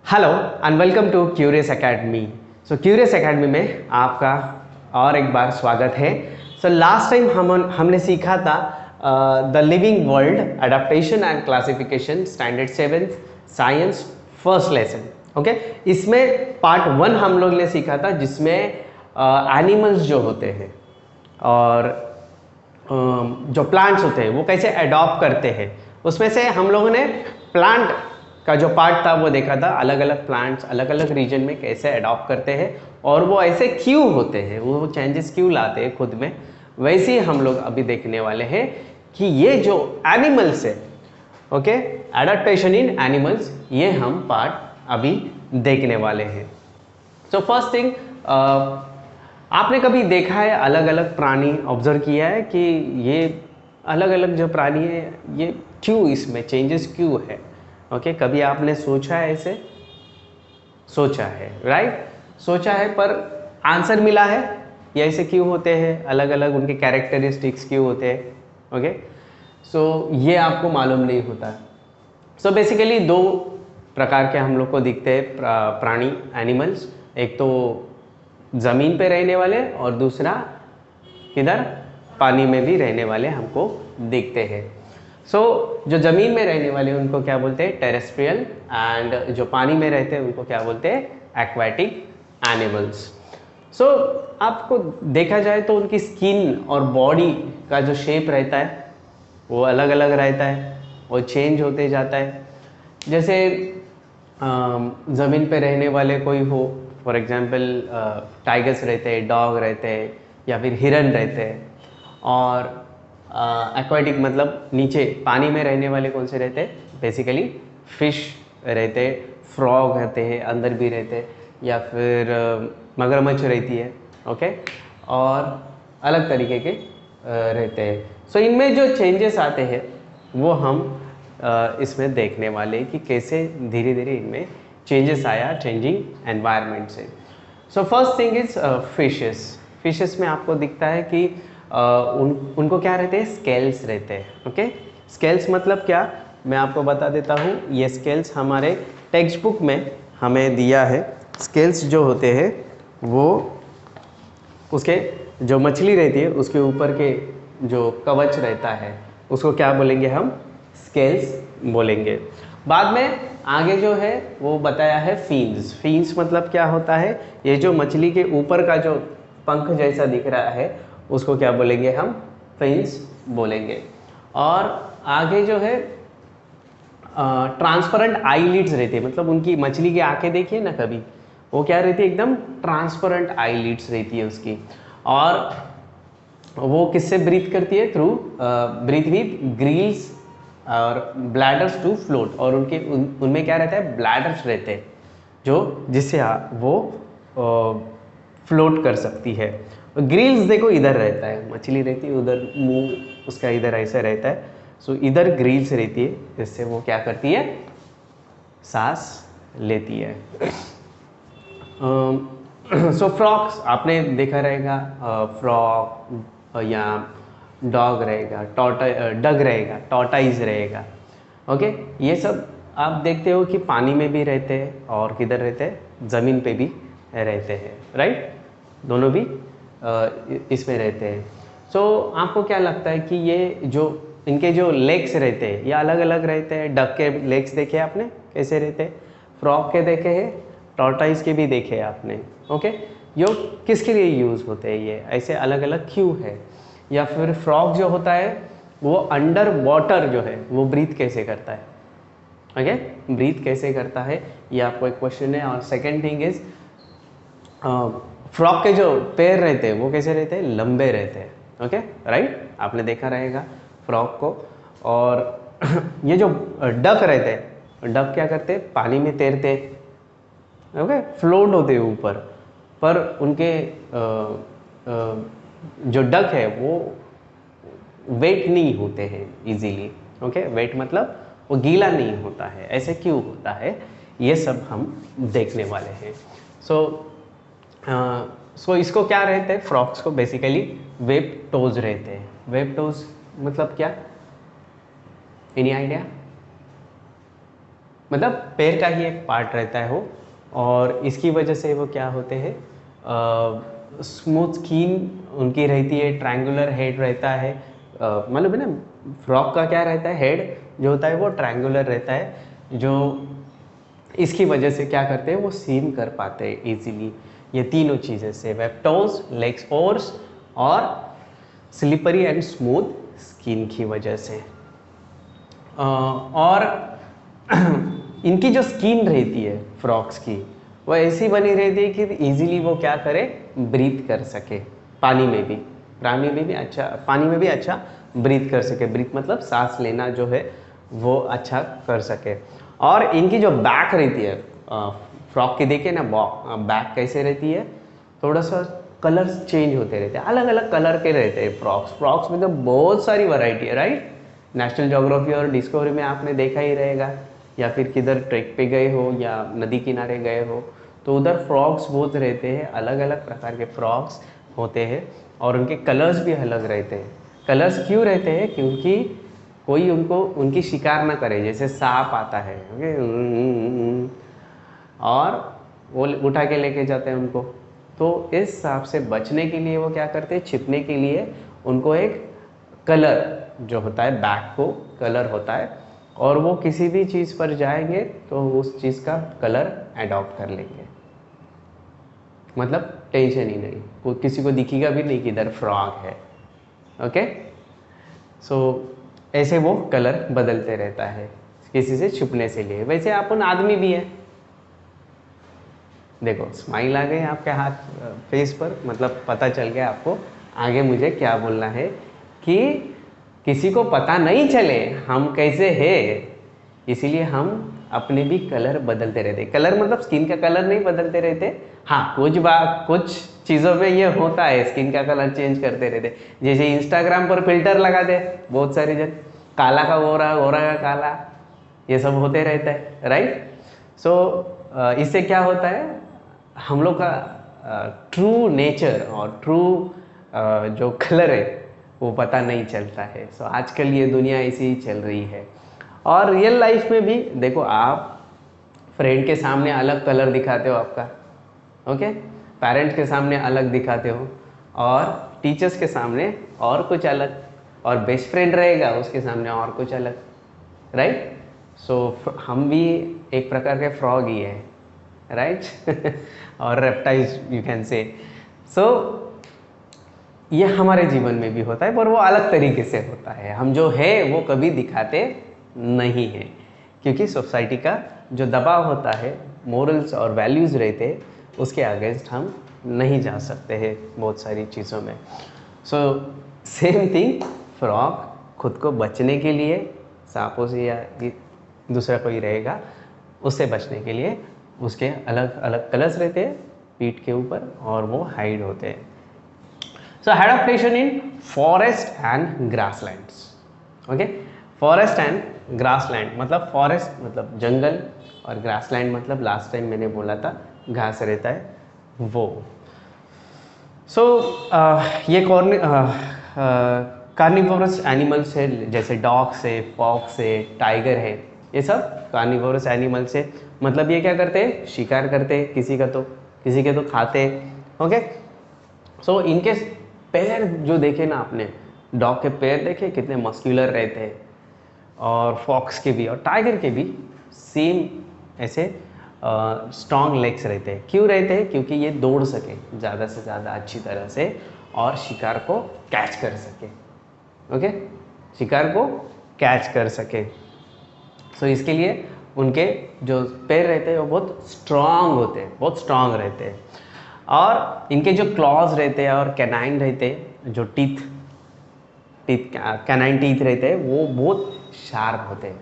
Hello and welcome to Curious Academy. So Curious Academy में आपका और एक बार स्वागत है। सो लास्ट टाइम हमने सीखा था the living world adaptation and classification standard 7 science first lesson. Okay, इसमें पार्ट 1 हम लोग ने सीखा था जिसमें एनिमल्स जो होते हैं और जो प्लांट्स होते हैं वो कैसे अडॉप्ट करते हैं। उसमें से हम लोगों ने प्लांट का जो पार्ट था वो देखा था, अलग अलग प्लांट्स अलग अलग रीजन में कैसे अडॉप्ट करते हैं और वो ऐसे क्यों होते हैं, वो चेंजेस क्यों लाते हैं खुद में। वैसे ही हम लोग अभी देखने वाले हैं कि ये जो एनिमल्स है, ओके, एडाप्टेशन इन एनिमल्स, ये हम पार्ट अभी देखने वाले हैं। सो फर्स्ट थिंग, आपने कभी देखा है अलग अलग प्राणी ऑब्जर्व किया है कि ये अलग अलग जो प्राणी है ये क्यों, इसमें चेंजेस क्यों है? ओके, कभी आपने सोचा है ऐसे? सोचा है, राइट? सोचा है, पर आंसर मिला है ये ऐसे क्यों होते हैं, अलग अलग उनके कैरेक्टरिस्टिक्स क्यों होते हैं? ओके, सो ये आपको मालूम नहीं होता। सो बेसिकली दो प्रकार के हम लोग को दिखते हैं प्राणी, एनिमल्स। एक तो ज़मीन पे रहने वाले और दूसरा किधर, पानी में भी रहने वाले हमको दिखते हैं। सो जो ज़मीन में रहने वाले उनको क्या बोलते हैं? टेरेस्ट्रियल। एंड जो पानी में रहते हैं उनको क्या बोलते हैं? Aquatic animals. सो आपको देखा जाए तो उनकी स्किन और बॉडी का जो शेप रहता है वो अलग अलग रहता है, वो चेंज होते जाता है। जैसे ज़मीन पे रहने वाले कोई हो, फॉर एग्जांपल टाइगर्स रहते हैं, डॉग रहते हैं या फिर हिरन रहते हैं। और एक्वाटिक मतलब नीचे पानी में रहने वाले कौन से रहते हैं? बेसिकली फिश रहते हैं, फ्रॉग रहते हैं, अंदर भी रहते हैं, या फिर मगरमच्छ रहती है, ओके, और अलग तरीके के रहते हैं। सो इनमें जो चेंजेस आते हैं वो हम इसमें देखने वाले कि कैसे धीरे धीरे इनमें चेंजेस आया चेंजिंग एनवायरनमेंट से। So first thing is fishes. Fishes में आपको दिखता है कि उनको क्या रहते हैं? स्केल्स रहते हैं। ओके, स्केल्स मतलब क्या, मैं आपको बता देता हूँ। ये स्केल्स हमारे टेक्स्ट बुक में हमें दिया है। स्केल्स जो होते हैं वो उसके जो मछली रहती है उसके ऊपर के जो कवच रहता है उसको क्या बोलेंगे? हम स्केल्स बोलेंगे। बाद में आगे जो है वो बताया है फिन्स। फिन्स मतलब क्या होता है? ये जो मछली के ऊपर का जो पंख जैसा दिख रहा है उसको क्या बोलेंगे? हम फिन्स बोलेंगे। और आगे जो है ट्रांसपेरेंट आईलिड्स रहती है, मतलब उनकी मछली की आंखें देखिए ना कभी, वो क्या रहती है? एकदम ट्रांसपेरेंट आईलिड्स रहती है उसकी। और वो किससे ब्रीथ करती है? थ्रू ब्रीथ विथ ग्रिल्स और ब्लैडर्स टू फ्लोट। और उनमें क्या रहता है? ब्लैडर्स रहते हैं जो जिससे वो फ्लोट कर सकती है। ग्रिल्स देखो इधर रहता है, मछली रहती है उधर, मुंह उसका इधर ऐसे रहता है। सो इधर ग्रिल्स रहती है जिससे वो क्या करती है? सांस लेती है। सो फ्रॉक्स आपने देखा रहेगा, फ्रॉक या डॉग रहेगा, डग रहेगा, टॉर्टाइज रहेगा। ओके, ये सब आप देखते हो कि पानी में भी रहते हैं और किधर रहते हैं? ज़मीन पे भी रहते हैं, राइट? दोनों भी इसमें रहते हैं। सो आपको क्या लगता है कि ये जो इनके जो लेग्स रहते हैं ये अलग अलग रहते हैं? डक के लेग्स देखे आपने कैसे रहते हैं? फ्रॉग के देखे हैं, टॉर्टाइज के भी देखे हैं आपने। ओके, यो किसके लिए यूज़ होते हैं? ये ऐसे अलग अलग क्यों है? या फिर फ्रॉग जो होता है वो अंडर वाटर जो है वो ब्रीथ कैसे करता है? ओके, ब्रीथ कैसे करता है, ये आपको एक क्वेश्चन है। और सेकेंड थिंग इज, फ्रॉग के जो पैर रहते हैं वो कैसे रहते हैं? लंबे रहते हैं। ओके, राइट, आपने देखा रहेगा फ्रॉग को। और ये जो डक रहते हैं, डक क्या करते हैं? पानी में तैरते हैं, ओके, फ्लोट होते हैं ऊपर, पर उनके जो डक है वो वेट नहीं होते हैं इजीली। ओके, वेट मतलब वो गीला नहीं होता है। ऐसे क्यों होता है? ये सब हम देखने वाले हैं। सो इसको क्या रहते हैं? फ्रॉक्स को बेसिकली वेब टोज रहते हैं। वेब टोज मतलब क्या? Any idea? मतलब पैर का ही एक पार्ट रहता है वो, और इसकी वजह से वो क्या होते हैं, स्मूथ स्किन उनकी रहती है, ट्रायंगुलर हेड रहता है, मतलब है ना फ्रॉग का क्या रहता है, हेड जो होता है वो ट्रायंगुलर रहता है, जो इसकी वजह से क्या करते हैं वो स्विम कर पाते हैं इजीली। ये तीनों चीज़ें से, वेबटोज, लेग स्पोर्स और स्लिपरी एंड स्मूथ स्किन की वजह से। और इनकी जो स्किन रहती है फ्रॉक्स की, वो ऐसी बनी रहती है कि इजीली वो क्या करे, ब्रीथ कर सके पानी में भी, पानी में भी अच्छा, पानी में भी अच्छा ब्रीथ कर सके। ब्रीथ मतलब सांस लेना जो है वो अच्छा कर सके। और इनकी जो बैक रहती है फ्रॉक की, देखिए ना बैक कैसे रहती है, थोड़ा सा कलर्स चेंज होते रहते हैं, अलग अलग कलर के रहते हैं फ्रॉक्स में तो बहुत सारी वैरायटी है, राइट। नेशनल ज्योग्राफी और डिस्कवरी में आपने देखा ही रहेगा, या फिर किधर ट्रैक पे गए हो या नदी किनारे गए हो तो उधर फ्रॉक्स बहुत रहते हैं, अलग अलग प्रकार के फ्रॉक्स होते हैं और उनके कलर्स भी अलग रहते हैं। कलर्स क्यों रहते हैं, क्योंकि कोई उनको उनकी शिकार ना करे, जैसे सांप आता है और वो उठा के लेके जाते हैं उनको, तो इस सांप से बचने के लिए वो क्या करते हैं, छिपने के लिए उनको एक कलर जो होता है, बैक को कलर होता है, और वो किसी भी चीज़ पर जाएंगे तो उस चीज़ का कलर अडॉप्ट कर लेंगे, मतलब टेंशन ही नहीं, वो किसी को दिखेगा भी नहीं कि इधर फ्रॉग है। ओके, सो ऐसे वो कलर बदलते रहता है किसी से छुपने से लिए। वैसे अपन आदमी भी है, देखो स्माइल आ गई आपके हाथ फेस पर, मतलब पता चल गया आपको आगे मुझे क्या बोलना है, कि किसी को पता नहीं चले हम कैसे हैं, इसीलिए हम अपने भी कलर बदलते रहते। कलर मतलब स्किन का कलर नहीं बदलते रहते, हाँ कुछ चीज़ों में ये होता है, स्किन का कलर चेंज करते रहते। जैसे इंस्टाग्राम पर फिल्टर लगा दे बहुत सारे जन, काला का गोरा, गोरा का काला, ये सब होते रहता है, राइट। सो इससे क्या होता है, हम लोग का ट्रू नेचर और ट्रू जो कलर है वो पता नहीं चलता है। सो आजकल ये दुनिया ऐसी ही चल रही है। और रियल लाइफ में भी देखो, आप फ्रेंड के सामने अलग कलर दिखाते हो आपका, ओके, पेरेंट्स के सामने अलग दिखाते हो, और टीचर्स के सामने और कुछ अलग, और बेस्ट फ्रेंड रहेगा उसके सामने और कुछ अलग, राइट। सो हम भी एक प्रकार के फ्रॉग ही है, राइट और रेप्टाइल्स यू कैन से। सो ये हमारे जीवन में भी होता है, पर वो अलग तरीके से होता है, हम जो है वो कभी दिखाते नहीं है, क्योंकि सोसाइटी का जो दबाव होता है, मोरल्स और वैल्यूज़ रहते हैं, उसके अगेंस्ट हम नहीं जा सकते हैं बहुत सारी चीज़ों में। सो सेम थिंग, फ्रॉग खुद को बचने के लिए सांपों से या दूसरा कोई रहेगा उससे बचने के लिए उसके अलग अलग कलर्स रहते हैं पीठ के ऊपर, और वो हाइड होते हैं। So adaptation in forest and grasslands. Okay, forest and grassland मतलब फॉरेस्ट मतलब जंगल, और ग्रासलैंड मतलब लास्ट टाइम मैंने बोला था घास रहता है वो। सो ये कार्निवोरस एनिमल्स है, जैसे डॉग्स है, फॉक्स है, टाइगर है, ये सब कार्निवोरस एनिमल्स है। मतलब ये क्या करते हैं, शिकार करते हैं, किसी के तो खाते हैं। ओके, सो इनके पैर जो देखे ना आपने, डॉग के पैर देखे कितने मस्कुलर रहते हैं, और फॉक्स के भी और टाइगर के भी सेम ऐसे स्ट्रॉन्ग लेग्स रहते हैं। क्यों रहते हैं, क्योंकि ये दौड़ सके ज़्यादा से ज़्यादा अच्छी तरह से और शिकार को कैच कर सके। ओके, शिकार को कैच कर सके। सो इसके लिए उनके जो पैर रहते हैं वो बहुत स्ट्रांग होते हैं, बहुत स्ट्रांग रहते हैं। और इनके जो क्लॉज रहते हैं और कैनाइन रहते हैं, जो टीथ कैनाइन टीथ रहते हैं, वो बहुत शार्प होते हैं।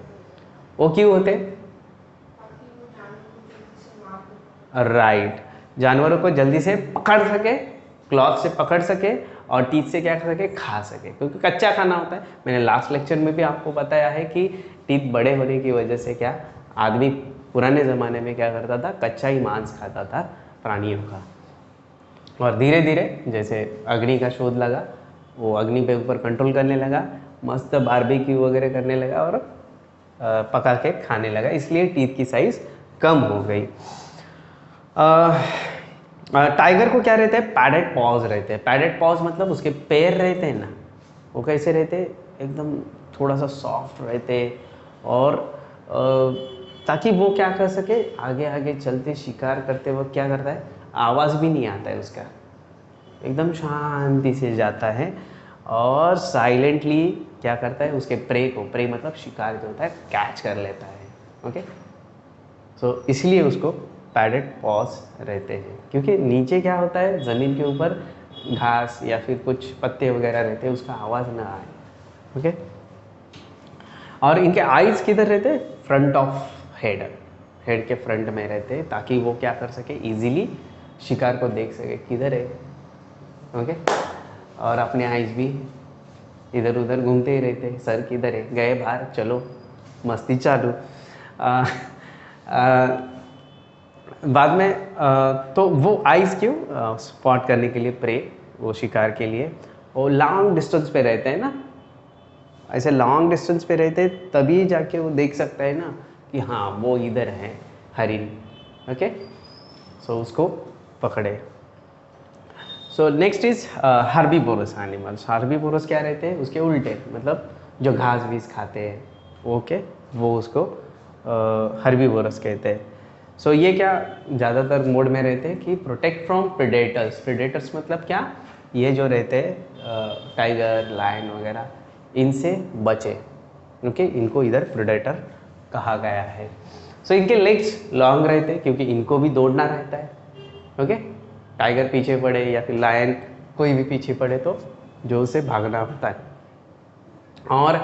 वो क्यों होते हैं, राइट, जानवरों को जल्दी से पकड़ सके, क्लॉथ से पकड़ सके, और टीथ से क्या कर सके, खा सके, क्योंकि कच्चा खाना होता है। मैंने लास्ट लेक्चर में भी आपको बताया है कि टीथ बड़े होने की वजह से क्या आदमी पुराने ज़माने में क्या करता था, कच्चा ही मांस खाता था प्राणियों का। और धीरे धीरे जैसे अग्नि का शोध लगा, वो अग्नि पे ऊपर कंट्रोल करने लगा, मस्त बारबेक्यू वगैरह करने लगा, और पका के खाने लगा, इसलिए टीथ की साइज कम हो गई। टाइगर को क्या रहता है, पैडेड पॉज रहते हैं। पैडेड पॉज मतलब उसके पैर रहते हैं ना, वो कैसे रहते हैं, एकदम थोड़ा सा सॉफ्ट रहते हैं, और ताकि वो क्या कर सके, आगे आगे चलते शिकार करते वक्त क्या करता है, आवाज़ भी नहीं आता है उसका, एकदम शांति से जाता है और साइलेंटली क्या करता है, उसके प्रे को, प्रे मतलब शिकार जो होता है, कैच कर लेता है। ओके, सो इसलिए उसको पैडेड पॉज रहते हैं, क्योंकि नीचे क्या होता है, ज़मीन के ऊपर घास या फिर कुछ पत्ते वगैरह रहते हैं, उसका आवाज़ ना आए। ओके, और इनके आइज़ किधर रहते हैं, फ्रंट ऑफ हेड, हेड के फ्रंट में रहते हैं, ताकि वो क्या कर सके, इजीली शिकार को देख सके किधर है। ओके, और अपने आइज़ भी इधर उधर घूमते ही रहते हैं, सर किधर है, गए बाहर, चलो मस्ती चालू। बाद में तो वो आइज़ क्यों, स्पॉट करने के लिए, प्रे, वो शिकार के लिए, वो लॉन्ग डिस्टेंस पे रहते हैं ना, ऐसे लॉन्ग डिस्टेंस पे रहते हैं, तभी जाके वो देख सकता है ना कि हाँ वो इधर है हरिन। ओके, सो उसको पकड़े। So next is herbivorous animals. Herbivorous क्या रहते हैं, उसके उल्टे, मतलब जो घास बीस खाते हैं, ओके, वो उसको हर्बीवोरस कहते हैं। सो ये क्या ज़्यादातर मोड में रहते हैं कि प्रोटेक्ट फ्रॉम प्रेडेटर्स। प्रेडेटर्स मतलब क्या, ये जो रहते हैं टाइगर, लायन वगैरह, इनसे बचे। ओके, इनको इधर प्रेडेटर कहा गया है। सो इनके लेग्स लॉन्ग रहते हैं, क्योंकि इनको भी दौड़ना रहता है। ओके, टाइगर पीछे पड़े या फिर लायन कोई भी पीछे पड़े तो जो उसे भागना होता है। और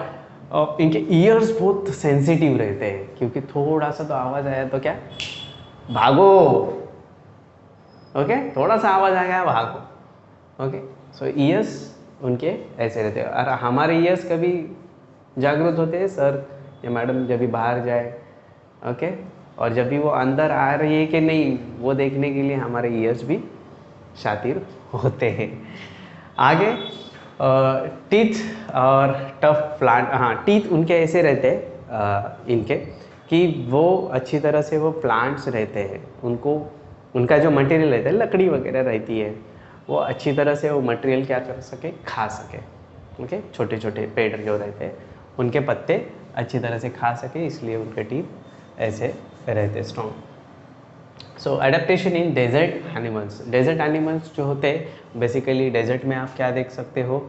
इनके ईयर्स बहुत सेंसिटिव रहते हैं, क्योंकि थोड़ा सा तो आवाज़ आया तो क्या, भागो। ओके, थोड़ा सा आवाज़ आ गया, भागो। ओके, सो ईयर्स उनके ऐसे रहते हैं। और हमारे ईयर्स कभी जागरूक होते हैं, सर या मैडम जब भी बाहर जाए, ओके, और जब भी वो अंदर आ रही है कि नहीं, वो देखने के लिए हमारे ईयर्स भी शातिर होते हैं। आगे टीथ और टफ प्लांट, हाँ टीथ उनके ऐसे रहते हैं इनके, कि वो अच्छी तरह से वो प्लांट्स रहते हैं, उनको उनका जो मटेरियल रहता है, लकड़ी वगैरह रहती है, वो अच्छी तरह से वो मटेरियल क्या कर सके, खा सके। ओके, छोटे छोटे पेड़ जो रहते हैं उनके पत्ते अच्छी तरह से खा सके, इसलिए उनके टीथ ऐसे रहते strong. So adaptation in desert animals. Desert animals जो होते हैं, बेसिकली डेजर्ट में आप क्या देख सकते हो,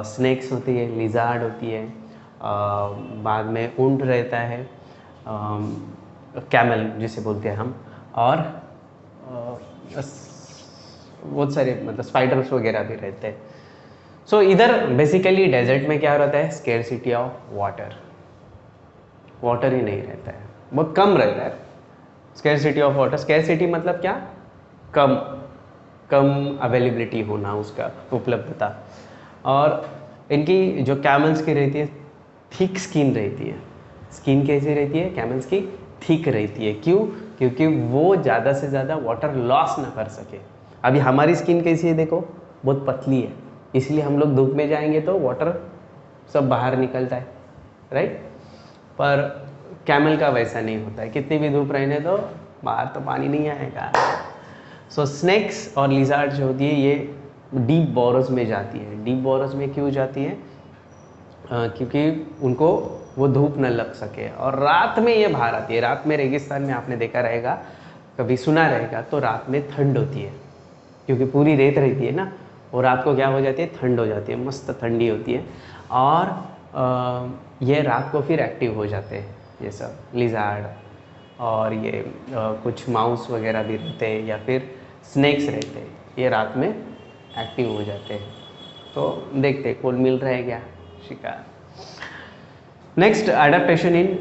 स्नेक्स होती है, लिजार्ड होती है, बाद में ऊंट रहता है, कैमल जिसे बोलते हैं हम, और बहुत सारे मतलब स्पाइडर्स वगैरह भी रहते हैं। सो इधर बेसिकली डेजर्ट में क्या रहता है, स्केर्सिटी ऑफ वाटर, वाटर ही नहीं रहता है, बहुत कम रहता है। स्केर्सिटी ऑफ वाटर, स्केर्सिटी मतलब क्या, कम कम अवेलेबिलिटी होना, उसका उपलब्धता। और इनकी जो कैमल्स की रहती है, थिक स्किन रहती है। स्किन कैसी रहती है, कैमल्स की थिक रहती है। क्यों, क्योंकि वो ज़्यादा से ज़्यादा वाटर लॉस ना कर सके। अभी हमारी स्किन कैसी है, देखो बहुत पतली है, इसलिए हम लोग धूप में जाएंगे तो वाटर सब बाहर निकलता है, राइट। पर कैमल का वैसा नहीं होता है, कितनी भी धूप रहने दो बाहर तो पानी नहीं आएगा। सो स्नेक्स और लिजार्ड जो होती है, ये डीप बोरोस में जाती है। डीप बोरोस में क्यों जाती है, क्योंकि उनको वो धूप न लग सके, और रात में ये बाहर आती है। रात में रेगिस्तान में आपने देखा रहेगा, कभी सुना रहेगा, तो रात में ठंड होती है, क्योंकि पूरी रेत रहती है ना, और रात को क्या हो जाती है, ठंड हो जाती है, मस्त ठंडी होती है, और ये रात को फिर एक्टिव हो जाते हैं, ये सब लिजार्ड, और ये कुछ माउस वगैरह भी रहते हैं, या फिर स्नेक्स रहते हैं, ये रात में एक्टिव हो जाते हैं। तो देखते कौन मिल रहा है क्या शिकार। नेक्स्ट, एडाप्टेशन इन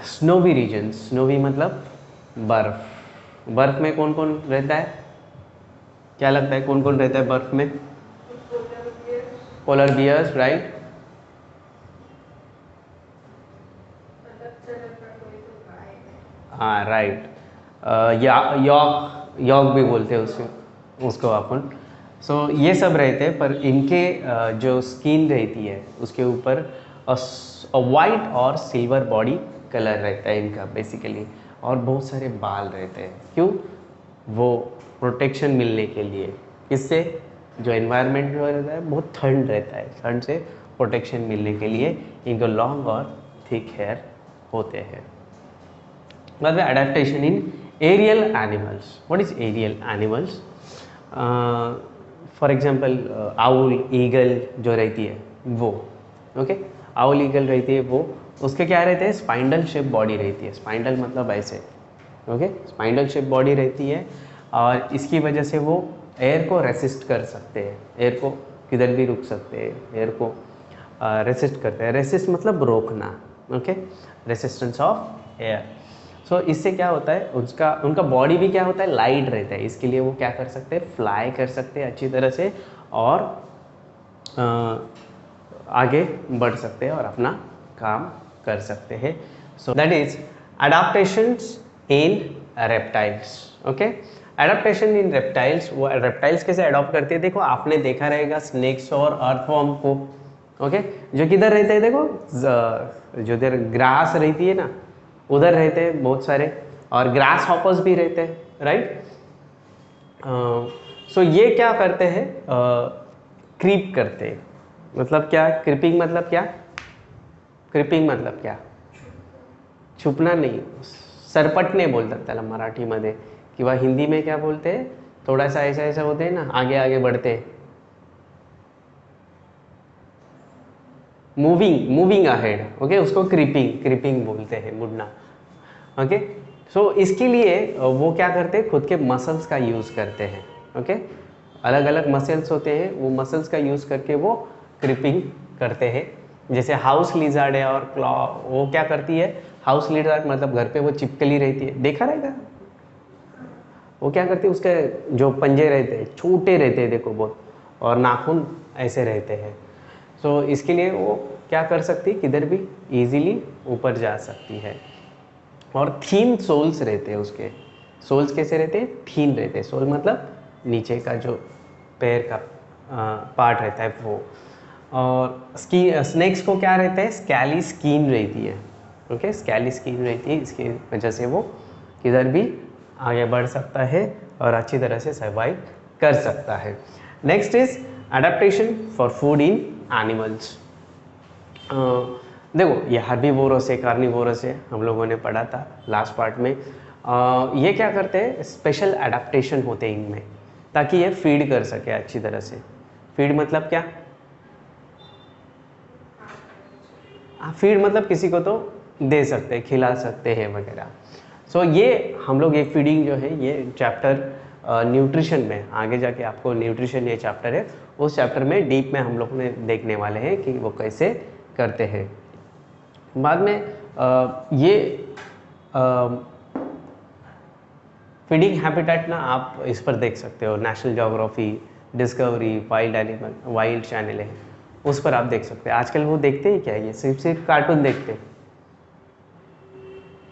स्नोवी रीजन। स्नोवी मतलब बर्फ। बर्फ में कौन कौन रहता है, क्या लगता है कौन कौन रहता है बर्फ में? Polar bears, right. हाँ राइट, यॉक भी बोलते हैं उसको अपन। सो ये सब रहते हैं, पर इनके जो स्किन रहती है उसके ऊपर वाइट और सिल्वर बॉडी कलर रहता है इनका बेसिकली, और बहुत सारे बाल रहते हैं। क्यों? वो प्रोटेक्शन मिलने के लिए। इससे जो एनवायरनमेंट जो रहता है बहुत ठंड रहता है, ठंड से प्रोटेक्शन मिलने के लिए इनको लॉन्ग और थिक हेयर होते हैं। बाद में adaptation in aerial animals. What is aerial animals? For example owl, eagle जो रहती है वो, ओके, आउल ईगल रहती है वो, उसके क्या रहते हैं? स्पाइंडल शेप बॉडी रहती है। स्पाइंडल मतलब ऐसे, ओके, स्पाइंडल शेप बॉडी रहती है, और इसकी वजह से वो एयर को रेसिस्ट कर सकते हैं, एयर को किधर भी रुक सकते हैं, एयर को रेसिस्ट करते हैं। रेसिस्ट मतलब रोकना, ओके, रेसिस्टेंस ऑफ एयर। सो इससे क्या होता है, उनका बॉडी भी क्या होता है? लाइट रहता है। इसके लिए वो क्या कर सकते हैं? फ्लाई कर सकते हैं अच्छी तरह से, और आगे बढ़ सकते हैं और अपना काम कर सकते हैं। So that is adaptations in reptiles. Okay, adaptation in reptiles, वो रेप्टाइल्स कैसे अडॉप्ट करते हैं? देखो, आपने देखा रहेगा स्नेक्स और अर्थवॉर्म को, ओके, जो किधर रहते हैं? देखो, जो इधर ग्रास रहती है ना, उधर रहते हैं बहुत सारे, और ग्रास हॉपर्स भी रहते हैं, राइट। सो ये क्या करते हैं? क्रीप करते हैं। मतलब क्या? क्रीपिंग मतलब क्या? क्रीपिंग मतलब क्या? छुपना नहीं, सरपटणे बोलतात त्याला मराठीमध्ये, किंवा हिंदी में क्या बोलते हैं? थोड़ा सा ऐसा ऐसा होते हैं ना, आगे आगे बढ़ते हैं, मूविंग अहेड, ओके, उसको क्रीपिंग बोलते हैं, मुड़ना, ओके। सो इसके लिए वो क्या करते हैं? खुद के मसल्स का यूज़ करते हैं, ओके, अलग अलग मसल्स होते हैं, वो मसल्स का यूज़ करके वो क्रीपिंग करते हैं। जैसे हाउस लिजार्ड है और क्लॉ, वो क्या करती है? हाउस लिजार्ड मतलब घर पे वो चिपकली रहती है, देखा रहेगा। वो क्या करती है? उसके जो पंजे रहते हैं छोटे रहते हैं, देखो बहुत, और नाखून ऐसे रहते हैं। सो इसके लिए वो क्या कर सकती है? किधर भी इजीली ऊपर जा सकती है। और थीन सोल्स रहते हैं उसके। सोल्स कैसे रहते हैं? थीन रहते हैं। सोल मतलब नीचे का जो पैर का पार्ट रहता है वो। और स्नेक्स को क्या रहता है? स्कैली स्किन रहती है, ओके, स्कैली स्किन रहती है। इसकी वजह से वो किधर भी आगे बढ़ सकता है और अच्छी तरह से सर्वाइव कर सकता है। Next is adaptation for food in animals. देखो, ये हर्बीवोरस है, कार्निवोरस है, हम लोगों ने पढ़ा था लास्ट पार्ट में। ये क्या करते हैं? स्पेशल एडेप्टेशन होते हैं इनमें, ताकि ये फीड कर सके अच्छी तरह से। फीड मतलब क्या? फीड मतलब किसी को तो दे सकते हैं, खिला सकते हैं वगैरह। सो ये हम लोग ये फीडिंग जो है, ये चैप्टर न्यूट्रिशन में, आगे जाके आपको न्यूट्रिशन ये चैप्टर है, उस चैप्टर में डीप में हम लोग ने देखने वाले हैं कि वो कैसे करते हैं। बाद में ये फीडिंग हैबिटेट ना आप इस पर देख सकते हो, national geography, discovery, wild animal, wild channel है, उस पर आप देख सकते हैं। आजकल वो देखते हैं क्या? ये सिर्फ कार्टून देखते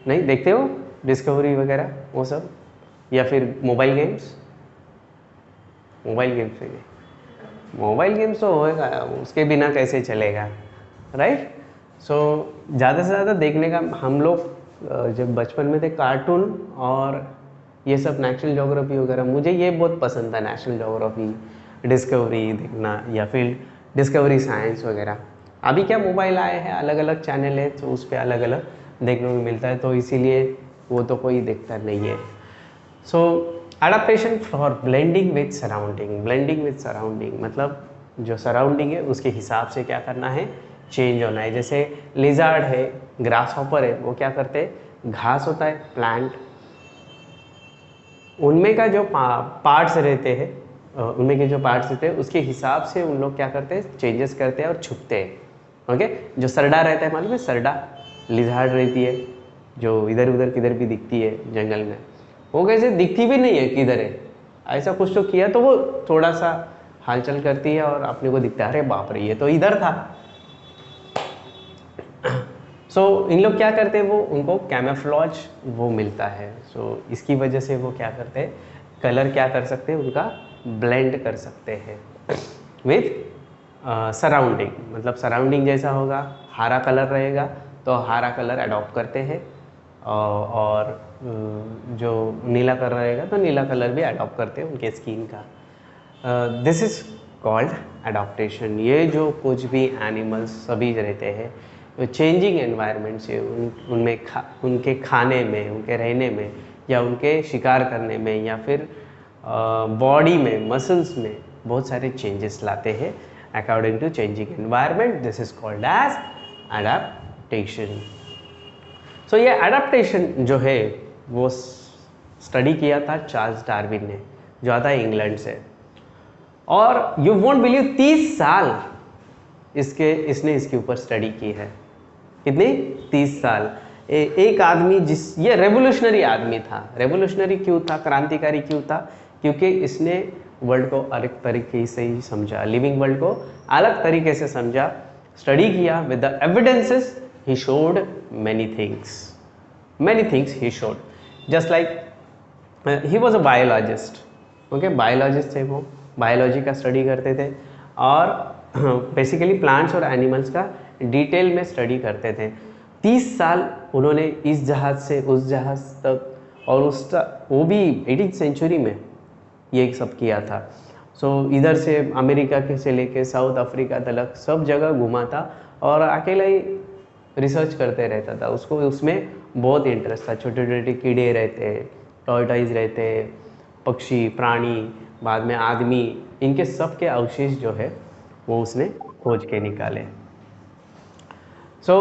नहीं? देखते हो डिस्कवरी वगैरह वो सब, या फिर मोबाइल गेम्स? मोबाइल गेम्स नहीं, मोबाइल गेम्स तो होएगा, उसके बिना कैसे चलेगा, राइट। सो ज़्यादा से ज़्यादा देखने का हम लोग जब बचपन में थे कार्टून और ये सब नेशनल ज्योग्राफी वगैरह, मुझे ये बहुत पसंद था, नेशनल ज्योग्राफी, डिस्कवरी देखना, या फिर डिस्कवरी साइंस वगैरह। अभी क्या मोबाइल आए हैं, अलग अलग चैनल है, तो उस पर अलग अलग देखने को मिलता है, तो इसीलिए वो तो कोई देखता नहीं है। So adaptation for blending with surrounding. Blending with surrounding मतलब जो सराउंडिंग है उसके हिसाब से क्या करना है? चेंज होना है। जैसे लिजार्ड है, ग्रास हॉपर है, वो क्या करते हैं? घास होता है, प्लांट, उनमें का जो पार्ट्स रहते हैं, उनमें के जो पार्ट्स रहते हैं उसके हिसाब से उन लोग क्या करते हैं? चेंजेस करते हैं और छुपते हैं, ओके। जो सरडा रहता है, मालूम है सरडा? लिजार्ड रहती है जो इधर उधर किधर भी दिखती है जंगल में, वो कैसे दिखती भी नहीं है किधर है, ऐसा कुछ तो किया तो वो थोड़ा सा हलचल करती है और अपने को दिखता है, अरे बाप रे ये तो इधर था। सो इन लोग क्या करते हैं? वो उनको कैमोफ्लेज वो मिलता है। सो इसकी वजह से वो क्या करते हैं? कलर क्या कर सकते हैं? उनका ब्लेंड कर सकते हैं विथ सराउंडिंग। मतलब सराउंडिंग जैसा होगा, हरा कलर रहेगा तो हरा कलर अडॉप्ट करते हैं, और जो नीला कलर रहेगा तो नीला कलर भी अडॉप्ट करते हैं उनके स्किन का। This is called adaptation. ये जो कुछ भी एनिमल्स सभी रहते हैं वो चेंजिंग एनवायरनमेंट से उनमें उनके खाने में, उनके रहने में, या उनके शिकार करने में, या फिर बॉडी में, मसल्स में बहुत सारे चेंजेस लाते हैं according to changing environment. This is called as adaptation. So ये अडैप्टेशन जो है वो स्टडी किया था चार्ल्स डार्विन ने, जो आता है इंग्लैंड से। और यू वोंट बिलीव 30 साल इसने इसके ऊपर स्टडी की है। कितनी? 30 साल। एक आदमी ये रेवोल्यूशनरी आदमी था। रेवोल्यूशनरी क्यों था, क्रांतिकारी क्यों था? क्योंकि इसने वर्ल्ड को अलग तरीके से ही समझा, लिविंग वर्ल्ड को अलग तरीके से समझा, स्टडी किया। With the evidences he showed many things he showed, just like he was a biologist, okay, biologist थे वो, बायोलॉजी का स्टडी करते थे और बेसिकली प्लांट्स और एनिमल्स का डिटेल में स्टडी करते थे। 30 साल उन्होंने इस जहाज़ से उस जहाज़ तक, और वो भी 18th सेंचुरी में ये सब किया था। सो इधर से अमेरिका के से लेके साउथ अफ्रीका तक सब जगह घुमा था और अकेला ही रिसर्च करते रहता था। उसको उसमें बहुत इंटरेस्ट था। छोटे छोटे कीड़े रहते हैं, टॉर्टॉइज रहते हैं, पक्षी, प्राणी, बाद में आदमी, इनके सब के अवशेष जो है वो उसने खोज के निकाले। सो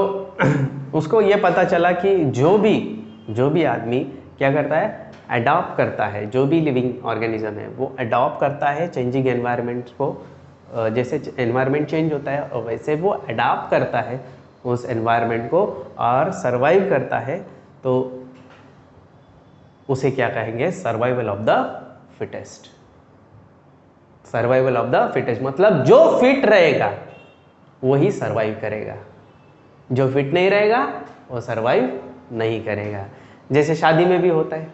उसको ये पता चला कि जो भी आदमी क्या करता है, अडॉप्ट करता है, जो भी लिविंग ऑर्गेनिज्म है वो अडॉप्ट करता है चेंजिंग एनवायरनमेंट को। जैसे एनवायरनमेंट चेंज होता है और वैसे वो अडॉप्ट करता है उस एनवायरनमेंट को और सर्वाइव करता है, तो उसे क्या कहेंगे? Survival of the fittest. Survival of the fittest मतलब जो फिट रहेगा वही सर्वाइव करेगा, जो फिट नहीं रहेगा वो सर्वाइव नहीं करेगा। जैसे शादी में भी होता है,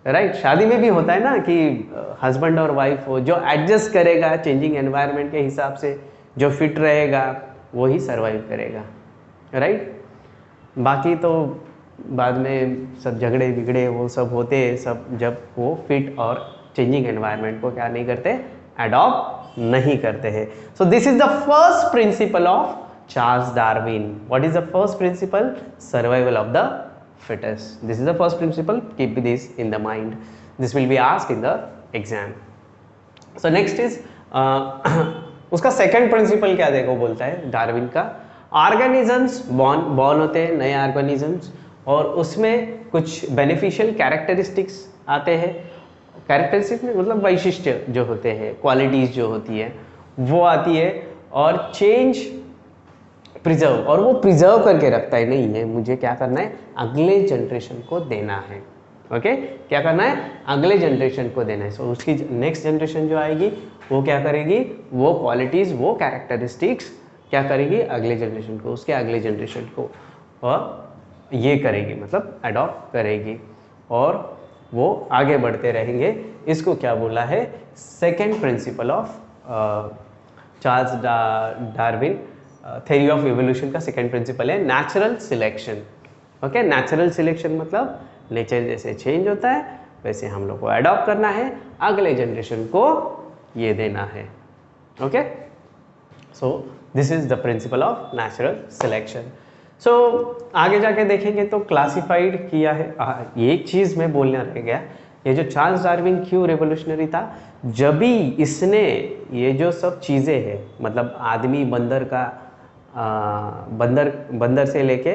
राइट? शादी में भी होता है ना कि हस्बैंड और वाइफ हो, जो एडजस्ट करेगा चेंजिंग एनवायरनमेंट के हिसाब से, जो फिट रहेगा वही सर्वाइव करेगा, राइट? बाकी तो बाद में सब झगड़े बिगड़े वो सब होते हैं, सब जब वो फिट और चेंजिंग एनवायरनमेंट को क्या नहीं करते, अडॉप्ट नहीं करते हैं। सो this is the first principle of Charles Darwin. What is the first principle? Survival of the fittest. This is the first principle. Keep this in the mind. This will be asked in the exam. So next is उसका second principal क्या देखो बोलता है Darwin का, organisms born होते हैं नए organisms और उसमें कुछ बेनिफिशियल कैरेक्टरिस्टिक्स आते हैं। कैरेक्टरिस्टिक्स में मतलब वैशिष्ट्य जो होते हैं, क्वालिटीज जो होती है वो आती है, और चेंज प्रिजर्व, और वो प्रिजर्व करके रखता है, नहीं है मुझे क्या करना है, अगले जनरेशन को देना है। ओके, क्या करना है, अगले जनरेशन को देना है। सो उसकी नेक्स्ट जनरेशन जो आएगी वो क्या करेगी, वो क्वालिटीज़, वो कैरेक्टरिस्टिक्स क्या करेगी, अगले जनरेशन को, उसके अगले जनरेशन को, और ये करेगी मतलब अडॉप्ट करेगी और वो आगे बढ़ते रहेंगे। इसको क्या बोला है, second principle of Charles Darwin theory of evolution का सेकेंड प्रिंसिपल है natural selection. Okay, natural selection मतलब नेचर जैसे चेंज होता है वैसे हम लोग को अडॉप्ट करना है, अगले जनरेशन को ये देना है। Okay, so this is the principle of natural selection. So आगे जाके देखेंगे तो क्लासिफाइड किया है। एक चीज़ मैं बोलना रह गया, ये जो चार्ल्स डार्विन क्यों रेवोल्यूशनरी था, जब भी इसने ये जो सब चीज़ें हैं, मतलब आदमी बंदर का बंदर से लेके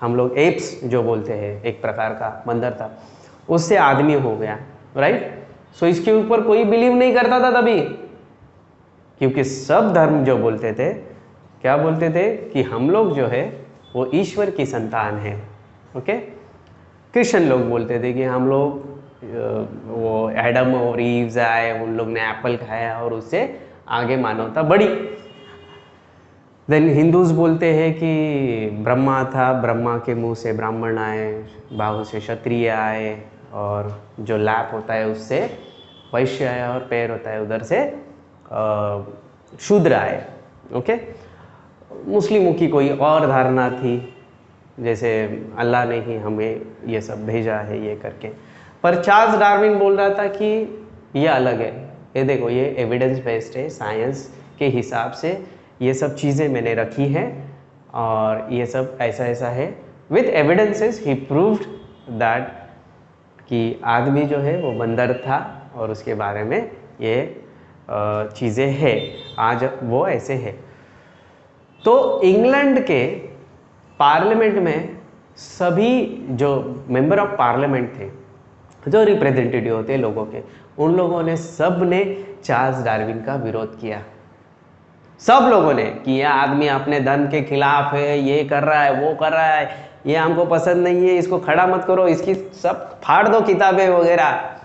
हम लोग एप्स जो बोलते हैं, एक प्रकार का बंदर था, उससे आदमी हो गया, राइट? सो इसके ऊपर कोई बिलीव नहीं करता था तभी, क्योंकि सब धर्म जो बोलते थे, क्या बोलते थे कि हम लोग जो है वो ईश्वर की संतान है। ओके, क्रिश्चियन लोग बोलते थे कि हम लोग वो एडम और ईव्स आए, उन लोग ने एप्पल खाया और उससे आगे मानवता बढ़ी। देन हिंदूज बोलते हैं कि ब्रह्मा था, ब्रह्मा के मुंह से ब्राह्मण आए, बाहु से क्षत्रिय आए, और जो लैप होता है उससे वैश्य आया, और पैर होता है उधर से शूद्र आए। ओके, मुस्लिमों की कोई और धारणा थी, जैसे अल्लाह ने ही हमें ये सब भेजा है ये करके। पर चार्ल्स डार्विन बोल रहा था कि ये अलग है, ये देखो ये एविडेंस बेस्ड है, साइंस के हिसाब से ये सब चीज़ें मैंने रखी हैं और ये सब ऐसा ऐसा है। With evidences he proved that कि आदमी जो है वो बंदर था और उसके बारे में ये चीज़ें है, आज वो ऐसे है। तो इंग्लैंड के पार्लियामेंट में सभी जो मेंबर ऑफ पार्लियामेंट थे, जो रिप्रेजेंटेटिव होते लोगों के, उन लोगों ने सब ने चार्ल्स डार्विन का विरोध किया। सब लोगों ने कि यह आदमी अपने धन के खिलाफ है, ये कर रहा है वो कर रहा है, ये हमको पसंद नहीं है, इसको खड़ा मत करो, इसकी सब फाड़ दो किताबें वगैरह,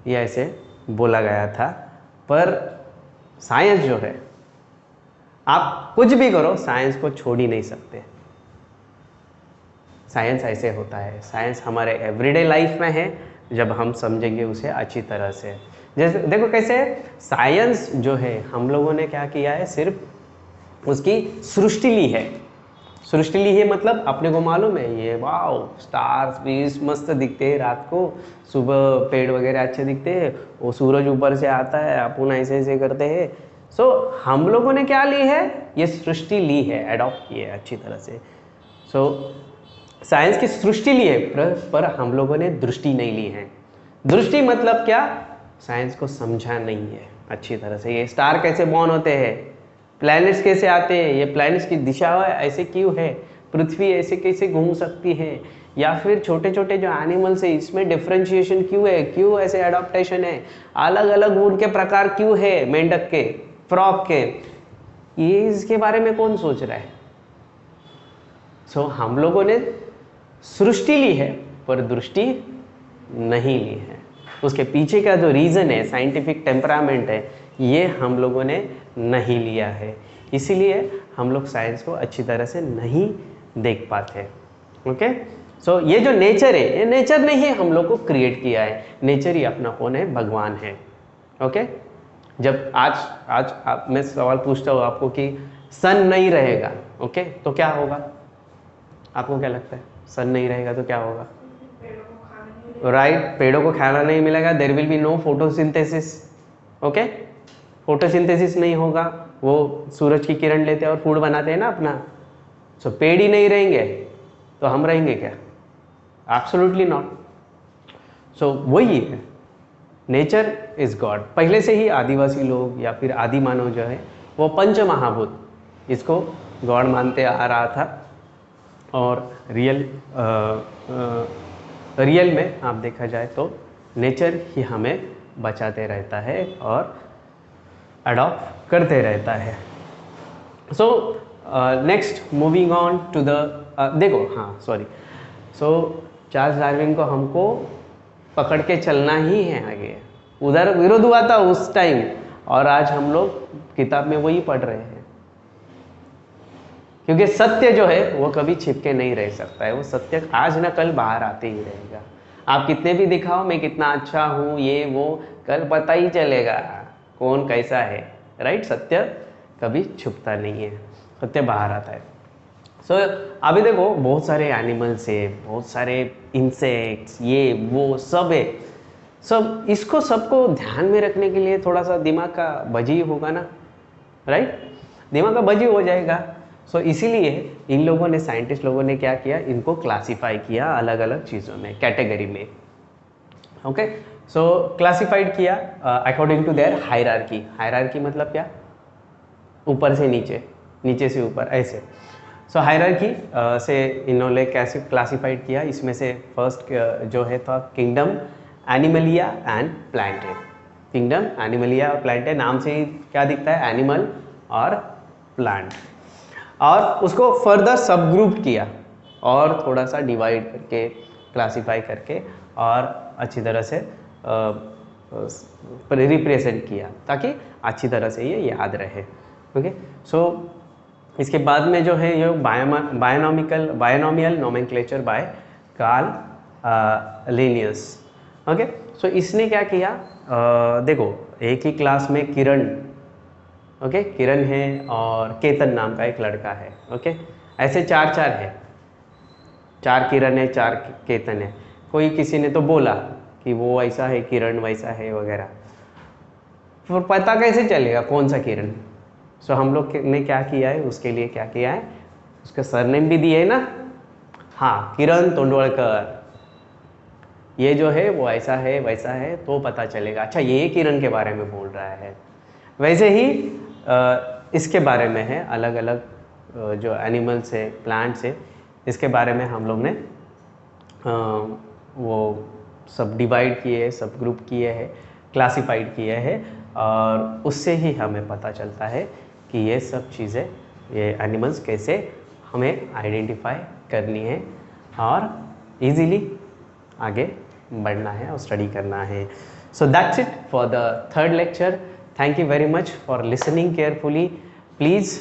ये ऐसे बोला गया था। पर साइंस जो है, आप कुछ भी करो, साइंस को छोड़ ही नहीं सकते। साइंस ऐसे होता है, साइंस हमारे एवरीडे लाइफ में है जब हम समझेंगे उसे अच्छी तरह से। जैसे देखो कैसे साइंस जो है, हम लोगों ने क्या किया है, सिर्फ उसकी सृष्टि ली है। सृष्टि ली है मतलब अपने को मालूम है ये वाओ स्टार्स बीस मस्त दिखते हैं, रात को सुबह पेड़ वगैरह अच्छे दिखते हैं, वो सूरज ऊपर से आता है, अपन ऐसे ऐसे करते हैं। सो हम लोगों ने क्या ली है, ये सृष्टि ली है, एडॉप्ट की है अच्छी तरह से। सो साइंस की सृष्टि ली है, पर हम लोगों ने दृष्टि नहीं ली है। दृष्टि मतलब क्या, साइंस को समझा नहीं है अच्छी तरह से। ये स्टार कैसे बॉर्न होते हैं, प्लैनेट्स कैसे आते हैं, ये प्लैनेट्स की दिशा ऐसे क्यों है, पृथ्वी ऐसे कैसे घूम सकती है, या फिर छोटे छोटे जो एनिमल्स है इसमें डिफ्रेंशिएशन क्यों है, क्यों ऐसे एडॉप्टेशन है, अलग अलग उनके प्रकार क्यों है, मेंढक के, फ्रॉग के, ये इसके बारे में कौन सोच रहा है। सो हम लोगों ने सृष्टि ली है पर दृष्टि नहीं ली है। उसके पीछे का जो रीज़न है, साइंटिफिक टेम्परामेंट है, ये हम लोगों ने नहीं लिया है। इसीलिए हम लोग साइंस को अच्छी तरह से नहीं देख पाते। ओके, सो ये जो नेचर है, ये नेचर ने ही हम लोग को क्रिएट किया है। नेचर ही अपना कौन है, भगवान है। ओके, जब आज मैं सवाल पूछता हूँ आपको कि सन नहीं रहेगा, ओके, तो क्या होगा, आपको क्या लगता है, सन नहीं रहेगा तो क्या होगा? राइट, पेड़ों को खाना नहीं मिलेगा, there will be no photosynthesis. Okay, photosynthesis नहीं होगा, वो सूरज की किरण लेते हैं और फूड बनाते हैं ना अपना। सो पेड़ ही नहीं रहेंगे तो हम रहेंगे क्या? Absolutely not. सो वही है, नेचर इज गॉड। पहले से ही आदिवासी लोग या फिर आदि मानव जो है वो पंच महाभूत, इसको गॉड मानते आ रहा था। और रियल में आप देखा जाए तो नेचर ही हमें बचाते रहता है और अडॉप्ट करते रहता है। So next moving on to the देखो, हाँ सॉरी, सो चार्ल्स डार्विन को हमको पकड़ के चलना ही है आगे। उधर विरोध हुआ था उस टाइम और आज हम लोग किताब में वही पढ़ रहे हैं, क्योंकि सत्य जो है वो कभी छिपके नहीं रह सकता है। वो सत्य आज ना कल बाहर आते ही रहेगा। आप कितने भी दिखाओ मैं कितना अच्छा हूँ, ये वो, कल पता ही चलेगा कौन कैसा है। राइट, सत्य कभी छुपता नहीं है, सत्य बाहर आता है। सो अभी देखो बहुत सारे एनिमल्स है, बहुत सारे इंसेक्ट्स, ये वो सब है। सब इसको सबको ध्यान में रखने के लिए थोड़ा सा दिमाग का बजी होगा ना, राइट, दिमाग का बजी हो जाएगा। सो इसीलिए इन लोगों ने, साइंटिस्ट लोगों ने क्या किया, इनको क्लासीफाई किया अलग अलग चीज़ों में, कैटेगरी में। ओके, सो क्लासिफाइड किया according to their hierarchy. Hierarchy मतलब क्या, ऊपर से नीचे, नीचे से ऊपर, ऐसे। सो हायरार्की से इन्होंने कैसे क्लासिफाइड किया, इसमें से फर्स्ट जो है था kingdom Animalia and Plantae. Kingdom Animalia और प्लांटे, नाम से ही क्या दिखता है, एनिमल और प्लांट। और उसको फर्दर सब ग्रुप किया और थोड़ा सा डिवाइड करके, क्लासिफाई करके और अच्छी तरह से रिप्रेजेंट किया ताकि अच्छी तरह से ये याद रहे। ओके, सो इसके बाद में जो है ये binomial nomenclature by Carl Linnaeus. Okay, so इसने क्या किया, देखो एक ही क्लास में किरण, ओके, किरण है और केतन नाम का एक लड़का है। ओके, ऐसे चार चार है, 4 किरण है, 4 केतन है। कोई किसी ने तो बोला कि वो ऐसा है किरण, वैसा है वगैरह, फिर पता कैसे चलेगा कौन सा किरण? सो हम लोग ने क्या किया है, उसके लिए क्या किया है, उसका सरनेम भी दिया है ना, हाँ, किरण तोंडवलकर, ये जो है वो ऐसा है वैसा है, तो पता चलेगा अच्छा ये किरण के बारे में बोल रहा है। वैसे ही इसके बारे में है, अलग अलग जो एनिमल्स है, प्लांट्स है, इसके बारे में हम लोग ने वो सब डिवाइड किए हैं, सब ग्रुप किए हैं, क्लासिफाइड किए हैं, और उससे ही हमें पता चलता है कि ये सब चीज़ें, ये एनिमल्स कैसे हमें आइडेंटिफाई करनी है और इजीली आगे बढ़ना है और स्टडी करना है। So that's it for the third lecture. Thank you very much for listening carefully. Please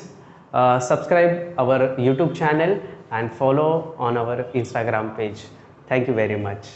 subscribe our YouTube channel and follow on our Instagram page. Thank you very much.